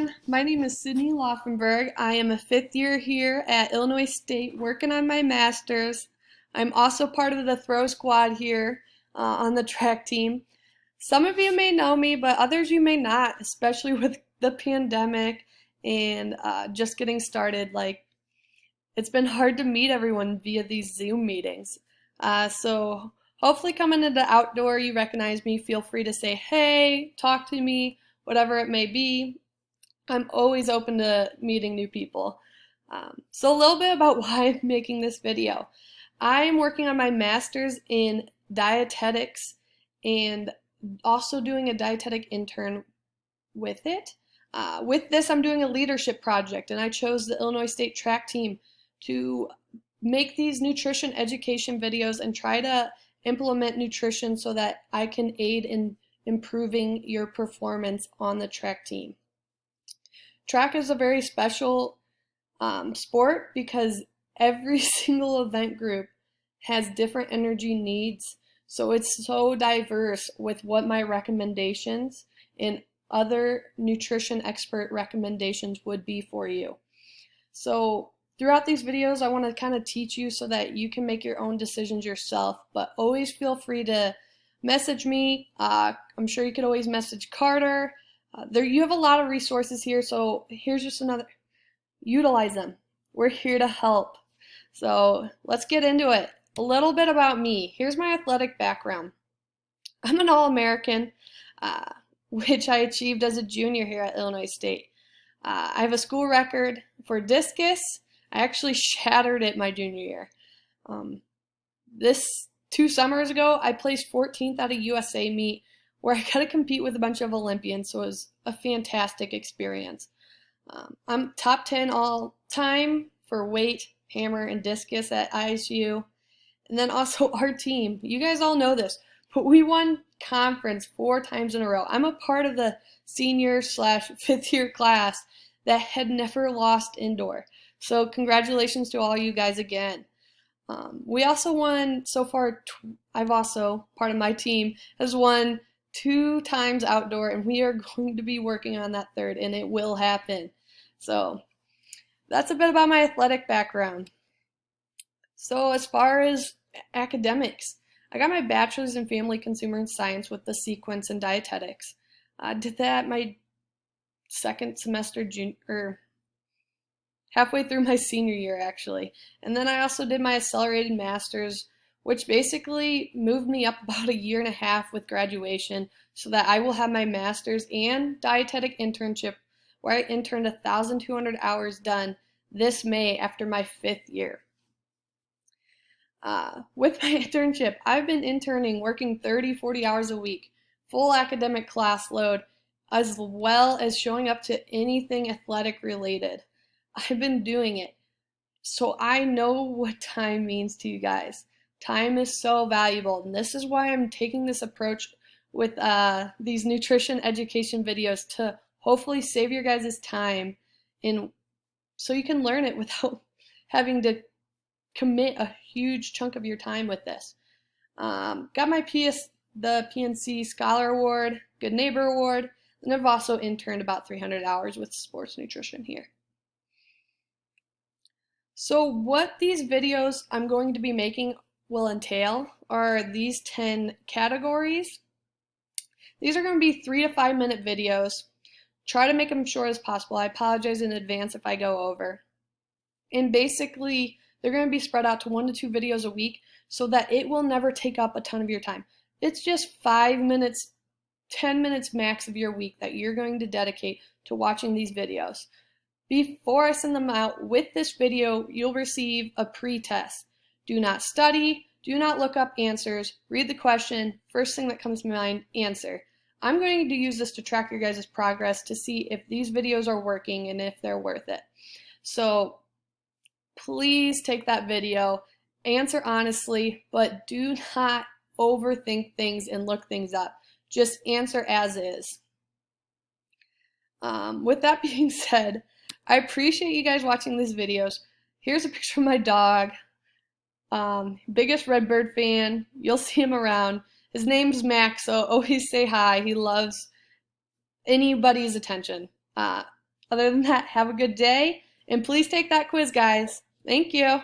everyone, my name is Sydney Laufenberg. I am a fifth year here at Illinois State working on my master's. I'm also part of the throw squad here on the track team. Some of you may know me, but others you may not, especially with the pandemic and just getting started. It's been hard to meet everyone via these Zoom meetings. So hopefully coming into outdoor, you recognize me. Feel free to say hey, talk to me, whatever it may be. I'm always open to meeting new people. So a little bit about why I'm making this video. I am working on my master's in dietetics and also doing a dietetic intern with it. With this, I'm doing a leadership project, and I chose the Illinois State track team to make these nutrition education videos and try to implement nutrition so that I can aid in improving your performance on the track team. Track is a very special sport because every single event group has different energy needs. So it's so diverse with what my recommendations and other nutrition expert recommendations would be for you. So throughout these videos, I want to kind of teach you so that you can make your own decisions yourself, but always feel free to message me. I'm sure you could always message Carter. You have a lot of resources here, so here's just another. Utilize them. We're here to help. So let's get into it. A little bit about me. Here's my athletic background. I'm an All-American, which I achieved as a junior here at Illinois State. I have a school record for discus. I actually shattered it my junior year. This 2 summers ago, I placed 14th at a USA meet where I got to compete with a bunch of Olympians, so it was a fantastic experience. I'm top 10 all time for weight, hammer, and discus at ISU. And then also our team. You guys all know this, but we won conference 4 times in a row. I'm a part of the senior/fifth year class that had never lost indoor. So congratulations to all you guys again. We also won so far. I've also, part of my team, has won 2 times outdoor, and we are going to be working on that 3rd, and it will happen. So that's a bit about my athletic background. So as far as academics, I got my bachelor's in family consumer science with the sequence in dietetics. I did that my second semester, halfway through my senior year actually. And then I also did my accelerated master's, which basically moved me up about 1.5 years with graduation so that I will have my master's and dietetic internship where I interned 1,200 hours done this May after my 5th year. With my internship, I've been interning, working 30-40 hours a week, full academic class load, as well as showing up to anything athletic related. I've been doing it, so I know what time means to you guys. Time is so valuable, and this is why I'm taking this approach with these nutrition education videos to hopefully save your guys' time, and so you can learn it without having to commit a huge chunk of your time with this. Got my the PNC Scholar Award, Good Neighbor Award, and I've also interned about 300 hours with sports nutrition here. So what these videos I'm going to be making will entail are these 10 categories. These are going to be 3 to 5 minute videos. Try to make them short as possible. I apologize in advance if I go over. And basically, they're going to be spread out to 1 to 2 videos a week so that it will never take up a ton of your time. It's just 5 minutes, 10 minutes max of your week that you're going to dedicate to watching these videos. Before I send them out with this video, you'll receive a pre-test. Do not study, do not look up answers, read the question, first thing that comes to mind, answer. I'm going to use this to track your guys' progress to see if these videos are working and if they're worth it. So please take that video, answer honestly, but do not overthink things and look things up. Just answer as is. With that being said, I appreciate you guys watching these videos. Here's a picture of my dog. Biggest Redbird fan. You'll see him around. His name's Max, so always say hi. He loves anybody's attention. Other than that, have a good day, and please take that quiz, guys. Thank you.